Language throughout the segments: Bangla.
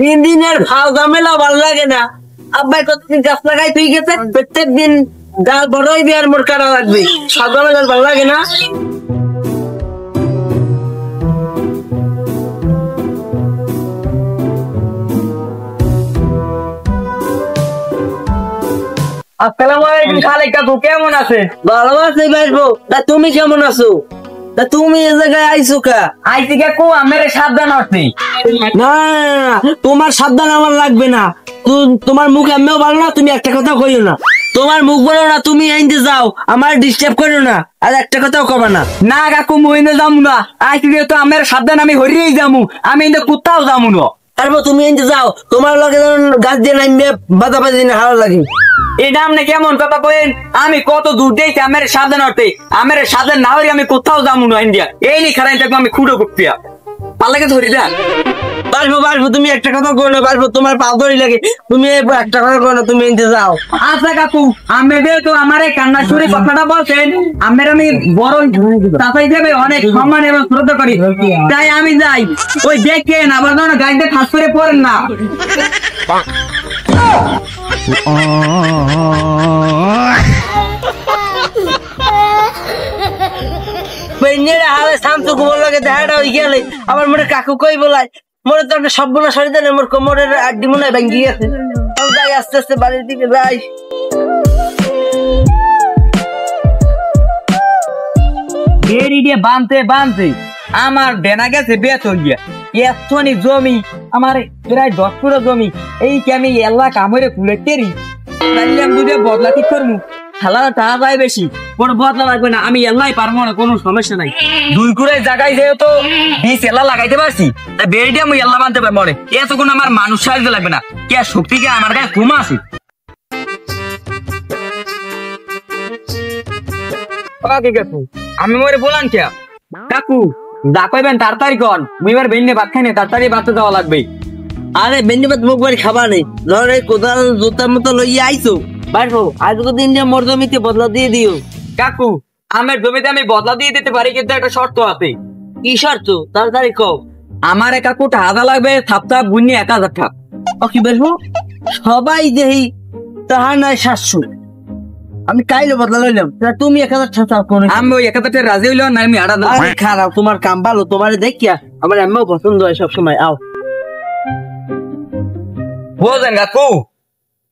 দিন দিনের ভাও ঝামেলা ভালো লাগে না। আব্বাই কতদিন গাছ লাগাই তুই গেছে, প্রত্যেক দিন গাছ বড়ই বিয়ার মোর কাটা লাগবে, সকালে গাছ ভালো লাগে না। আসসালামু আলাইকুম খালেক কাকু, কেমন আছেন? ভালো আছে ভাইবো। তা তুমি কেমন আছো? তা তুমি এ জায়গায় আইছো কা? আইসি কাকু আমার সাবধান হচ্ছে। না তোমার সাবধান আমার লাগবে না। তোমার মুখ এমনিও ভালো না, তুমি একটা কথা কইও না। তোমার মুখ বলো না, তুমি আইনতে যাও, আমার ডিস্টার্ব করো না, আর একটা কথাও কবা না। না কাকু মহিনে যাবো না, আইসি তো আমার সাবধান, আমি হরিয়েই যাবো, আমি এনে কোথাও যাবো না। তারপর তুমি আইনতে যাও, তোমার লগে গাছ দিয়ে নামবে বাজাবাজি না ভালো লাগে। এটা আপনি কেমন কথা কইন? আমি কত দূর দিয়েছি আমার সাবধান হতে, আমার সাবধান না হলে আমি কোথাও যাবো না ইন্ডিয়া। এই নি খারাই থাকবো, আমি খুঁড়ো করতে পাল্লাকে ধরি দেন। বাসবো তুমি একটা কথা কো না, বাসবো তোমার পা ধরি লাগে, তুমি একটা কথা কো না, তুমি আইনতে যাও। আচ্ছা কাকু, আমি তো আমার এই কান্নাসুরি কথাটা বলছেন, আমি বড় চাচা হিসেবে অনেক সম্মান এবং শ্রদ্ধা করি, তাই আমি যাই। ওই দেখেন আবার যেন গাড়িতে খাস করে পড়েন না। আমার মনে কাকু কই বলাই, মনে তো একটা সব্বনা সরি দেন, মোর কোমরের আড্ডি মনে হয় ভেঙে গেছে। যাই আস্তে আস্তে বাড়ির দিকে যাই। বেরি দিয়ে বানতে বানতে আমার ডেনা গেছে বেতন গিয়া, এতনি জমি আমার প্রায় 10 পুরো জমি, এই কি আমি এলা কামড়ে খুলে তেরি তাইলে আমি দুধে বদলা ঠিক করবো। খেলা টাকা যায় বেশি, কোনো বদলা লাগবে না, আমি এলাই পারবো না, কোনো সমস্যা নাই। 2 কুড়াই জায়গায় যেহেতু 20 এলা লাগাইতে পারছি, তাই বেরি দিয়ে আমি এলা বানতে পারবো না, এতক্ষণ আমার মানুষ সাহায্য লাগবে না, কে শক্তি কে আমার গায়ে কমা আছে। আমি মরে বলান কে কাকু যা কইবেন তাড়াতাড়ি কন, মুইবার বেন্নে ভাত খাই না, তাড়াতাড়ি ভাত দেওয়া লাগবে। আরে বেন্ডি ভাত মুখ বাড়ি খাবা নেই, ধর এই কোদাল জুতার মতো লইয়া আইছো। বাড়বো আজ কদিন দিয়ে মোর জমিতে বদলা দিয়ে দিও। কাকু আমার জমিতে আমি বদলা দিয়ে দিতে পারি, কিন্তু একটা শর্ত আছে। কি শর্ত? তাড়াতাড়ি কও। আমার কাকু টাকা লাগবে থাপ বুনি 1000 টাকা। ও কি বেরবো? সবাই দেহি তাহা নাই 700, আমি কাইলে বদলা লইলাম, তুমি 1000 টাকা কোন? আমি ওই 1000 টাকা রাজি হইলাম না, আমি আড়া দাও। খারাপ, তোমার কাম ভালো, তোমারে দেখিয়া আমার এমও পছন্দ হয় সব সময়। আও বোঝেন কাকু,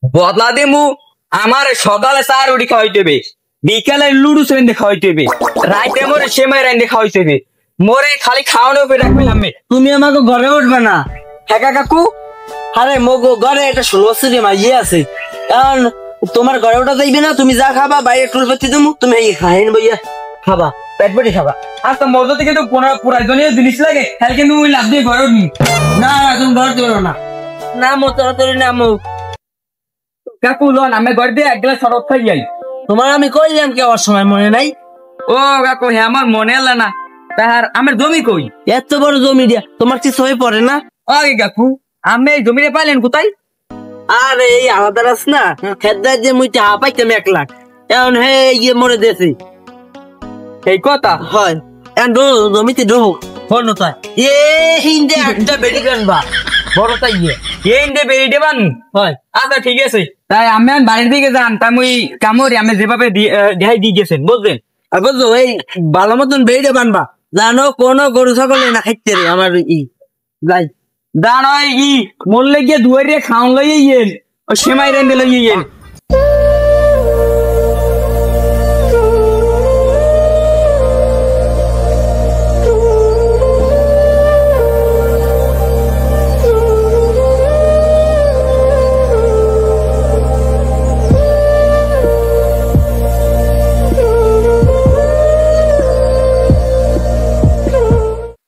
বদলা দিমু আমার সকালে 4 রুটি খাওয়াইতেবে, বিকালে লুডু সেন খাওয়াইতেবে, রাইতে মোরে সেমাই রাইন খাওয়াইতেবে, মোরে খালি খাওয়ানো করে রাখবেন। আমি তুমি আমাকে ঘরে উঠবে না? হ্যাঁ কাকু। আরে মোগো ঘরে একটা 16 বছরের মাইয়ে আছে, এখন তোমার ঘরে ওটা যাইবে না, তুমি যা খাবা বাইরে টুলপতি দেবো, তুমি এই খাইন বইয়া খাবা, পেট পেটে খাবা। আর তো মজা কিন্তু প্রয়োজনীয় জিনিস লাগে, হ্যাঁ কিন্তু ওই লাভ দিয়ে ঘরে উঠবি না। তুমি ঘর দেবো না, না মো তাড়াতাড়ি না মো। কাকু লোন আমি ঘর দিয়ে 1 গ্লাস শরবত খাই যাই। তোমার আমি কইলাম কি আমার সময় মনে নাই? ও কাকু হ্যাঁ আমার মনে এলো না, তাহার আমার জমি কই? এত বড় জমি দিয়া তোমার কিছু হয়ে পড়ে না? ওই কাকু আমি এই জমিটা পাইলেন কোথায়? আরে এই আলাদা রাস না, খেদার যে মুই টাকা পাইতাম 1 লাখ, এখন হে ইয়ে মরে দেছে। এই কথা হয় এখন জমিতে ঢোক হলো তাই এ হিন্দে একটা বেড়ি গানবা বড় তাই এই ইন্দে বেরিয়ে দেবান হয়। আচ্ছা ঠিক আছে, তাই আমি বাড়ির দিকে যান, তা মুই কামড়ি আমি যেভাবে দেখাই দিয়ে গেছেন বুঝলেন। আর বুঝলো এই ভালো মতন বেড়ে বানবা, জানো কোনো গরু ছাগল না খাইতে রে আমার যাই দাঁড়াই মরলে গিয়ে দুয়ারে খাওয়ান লইয়ে ইয়েন, ও সেমাই রেন্দে লইয়ে ইয়েন।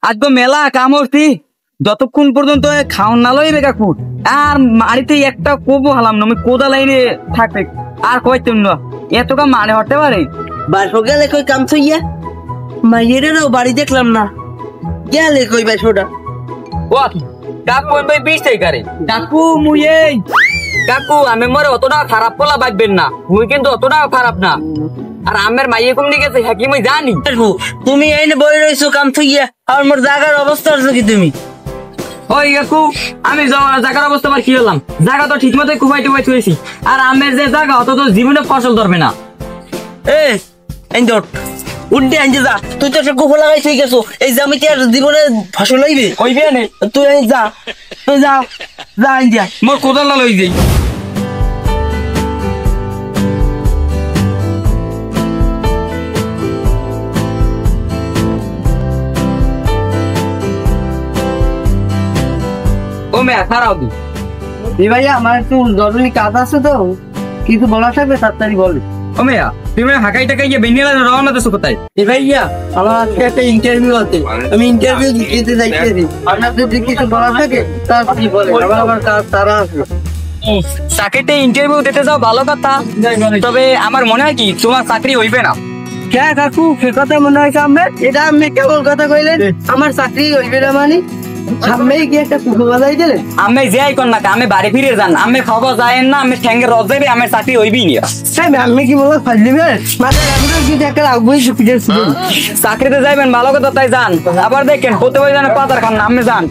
আজকে মেলা কামড়ছি, যতক্ষণ পর্যন্ত খাওয়ান না লইবে কাকু, আর মাড়িতে একটা কোবো হালাম না, আমি কোদা লাইনে থাকবে আর কইতেন না, এত কাম মানে হতে পারে। বাসো গেলে কই কাম থইয়া মাইয়েরও বাড়ি দেখলাম না, গেলে কই বাসোটা ও কাকু ভাই 20 টাকা কাকু মুই এই কাকু আমি মরে অতটা খারাপ পোলা বাজবেন না, মুই কিন্তু অতটা খারাপ না, আর আমার মাইয়ে কম নিয়ে গেছে হ্যাঁ কি মুই জানি। তুমি এই বই রইছো কাম থইয়া, আর মোর জায়গার অবস্থা হচ্ছে কি তুমি? ওই কাকু আমি জায়গার অবস্থা আবার কি হলাম, জায়গা তো ঠিক মতো কুপাই টুপাই থুয়েছি, আর আমের যে জায়গা অত তো জীবনে ফসল ধরবে না। এ এঞ্জট উঠে আনতে যা, তুই তো একটা গোফর লাগাই থই গেছো, এই জমিতে আর জীবনে ফসল হইবে হইবে না, তুই যা, তুই যা যা আনতে। মোর কোদাল লই যাই। ও মেয়া খারাপ দি ভাইয়া আমার একটু জরুরি কাজ আছে তো, কিছু বলা থাকবে তাড়াতাড়ি বলে। ও মেয়া তুমি হাকাই টাকাই গিয়ে বেনিয়ে রওনা দেছো কোথায়? ভাইয়া আমার আজকে একটা ইন্টারভিউ আছে, আমি ইন্টারভিউ দিতে যাইতেছি, আপনার যদি কিছু বলা থাকে তাড়াতাড়ি বলে, আমার আবার কাজ তারা আছে। চাকরিতে ইন্টারভিউ দিতে যাও ভালো কথা, তবে আমার মনে হয় কি তোমার চাকরি হইবে না। কে কাকু সে কথা মনে হয় সামনে, এটা আপনি কেমন কথা কইলেন? আমার চাকরি হইবে না মানে সামনে কি একটা কুকুর বাজাই দিলেন? আমি যাই কর না আমি বাড়ি ফিরে যান, আমি খবর যায় না, আমি ঠ্যাঙ্গে রস যাবে, আমার চাকরি হইবি না। আমি কি বলবো ফাজলিমের মাথায় রাখলে কিন্তু একটা রাখবোই সুপিজের শুধু চাকরিতে যাইবেন ভালো কথা, তাই যান। আবার দেখেন হতে পারে জানে পাতার খান না, আমি যান।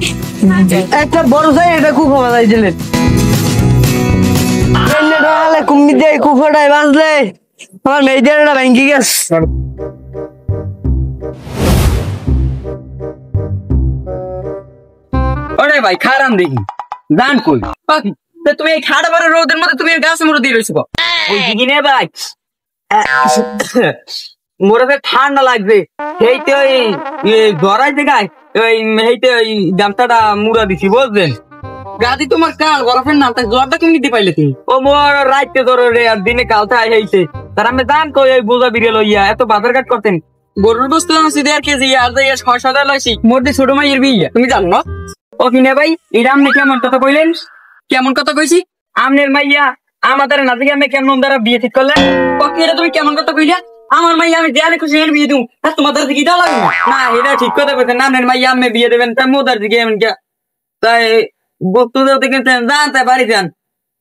একটা বড় যাই এটা কুকুর বাজাই দিলেন, কুম্মি দিয়ে কুকুরটাই বাজলে আমার মেয়েদের একটা ব্যাংকি গেছে। ওরে ভাই খারাম দেখি জান কই তুমি এই খাড়া বারে রোদের মধ্যে তুমি গাছের মধ্যে দিয়ে রয়েছো ওই দিকে নে ভাই। মোরে ঠান্ডা লাগবে সেইতে ওই গড়াই জায়গায় ওই সেইতে ওই গামছাটা মুড়া দিছি বুঝলেন। গাদি তোমার কাল গরফের নামটা জ্বরটা তুমি দিতে পাইলে তুমি ও মোর রাইতে ধরো রে আর দিনে কালটা হইছে তার আমি জান কই ওই বোঝা বিড়ে লইয়া এত বাজার ঘাট করতেন গরুর বস্তু আনছি 1.5 কেজি আর যাই 6-7 লইছি মোর দি ছোট মাইয়ের বিয়ে তুমি জানো ও কিনে ভাই এটা আপনি কেমন কথা কইলেন? কেমন কথা কইছি? আমনের মাইয়া আমাদের না দিকে আমি কেমন দ্বারা বিয়ে ঠিক করলেন? এটা তুমি কেমন কথা কইলা? আমার মাইয়া আমি দেয়ালে খুশি বিয়ে দিও আর তোমাদের দিকে দাও লাগবে না, এটা ঠিক কথা কইছেন। আমনের মাইয়া আমি বিয়ে দেবেন তাই মোদার দিকে এমন কে তাই বক্তব্য দেখেছেন জানতে পারি যান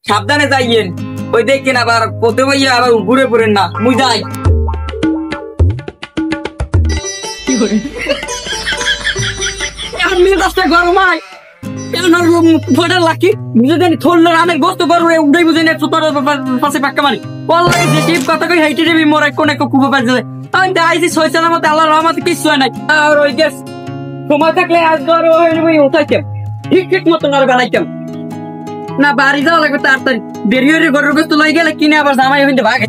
সাবধানে যাইয়েন ওই দেখেন আবার পথে ভাইয়া আবার ঘুরে পড়েন না মুই যাই। আমি রাস্তায় গরম হয় ঠিক মতন আর বানাইতাম না বাড়ি যাওয়া লাগবে তাড়াতাড়ি দেরি হয়ে গরুর গোস্ত লই গেলে কিনে আবার জামাই হইতে ভাগে